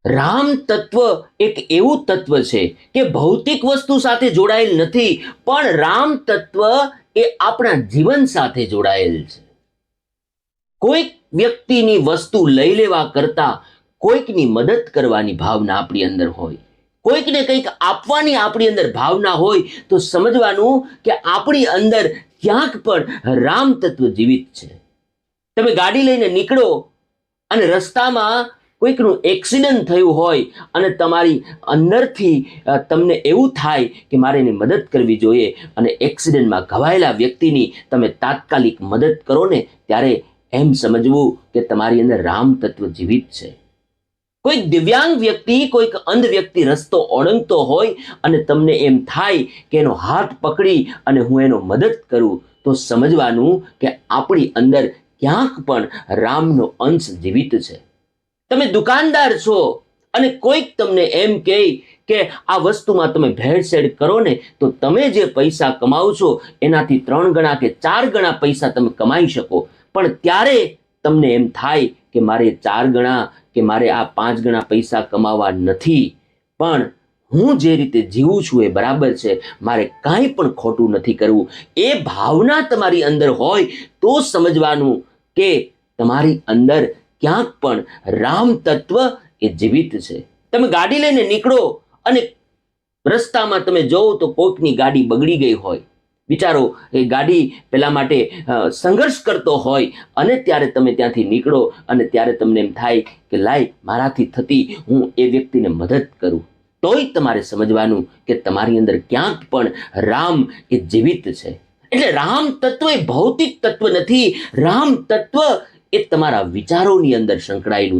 રામ તત્વ એક એવું તત્વ છે કે ભૌતિક વસ્તુ સાથે જોડાયેલ નથી, પણ રામ તત્વ એ આપણા જીવન સાથે જોડાયેલ છે. કોઈક વ્યક્તિની વસ્તુ લઈ લેવા કરતા કોઈકની મદદ કરવાની ભાવના આપણી અંદર હોય, કોઈકને કંઈક આપવાની આપણી અંદર ભાવના હોય, તો સમજવાનું કે આપણી અંદર ક્યાંક પણ રામ તત્વ જીવિત છે. તમે ગાડી લઈને નીકળો અને રસ્તામાં કોઈકનું એક્સિડન્ટ થયું હોય અને તમારી અંદરથી તમને એવું થાય કે મારે એની મદદ કરવી જોઈએ, અને એક્સિડન્ટમાં ઘવાયેલા વ્યક્તિની તમે તાત્કાલિક મદદ કરો ને, ત્યારે એમ સમજવું કે તમારી અંદર રામ તત્વ જીવિત છે. કોઈક દિવ્યાંગ વ્યક્તિ, કોઈક અંધ વ્યક્તિ રસ્તો ઓળંગતો હોય અને તમને એમ થાય કે એનો હાથ પકડી અને હું એનો મદદ કરું, તો સમજવાનું કે આપણી અંદર ક્યાંક પણ રામનો અંશ જીવિત છે. તમે દુકાનદાર છો અને કોઈક તમને એમ કહે કે આ વસ્તુમાં તમે ભેળસેળ કરો ને, તો તમે જે પૈસા કમાવો છો એનાથી 3 ગણા કે 4 ગણા પૈસા તમે કમાઈ શકો, પણ ત્યારે તમને એમ થાય કે મારે 4 ગણા કે મારે આ 5 ગણા પૈસા કમાવા નથી, પણ હું જે રીતે જીવું છું એ બરાબર છે, મારે કાંઈ પણ ખોટું નથી કરવું. એ ભાવના તમારી અંદર હોય તો સમજવાનું કે તમારી અંદર ક્યાંક પણ રામ તત્વ એ જીવિત છે. તમે ગાડી લઈને નીકળો અને રસ્તામાં તમે જોવો તો કોઈકની ગાડી બગડી ગઈ હોય, વિચારો એ ગાડી પેલા માટે સંઘર્ષ કરતો હોય, અને ત્યારે તમે ત્યાંથી નીકળો અને ત્યારે તમને એમ થાય કે લાય મારાથી થતી હું એ વ્યક્તિને મદદ કરું, તોય તમારે સમજવાનું કે તમારી અંદર ક્યાંક પણ રામ એ જીવિત છે. એટલે રામ તત્વ એ ભૌતિક તત્વ નથી, રામ તત્વ એ તમારા વિચારોની અંદર સંકળાયેલું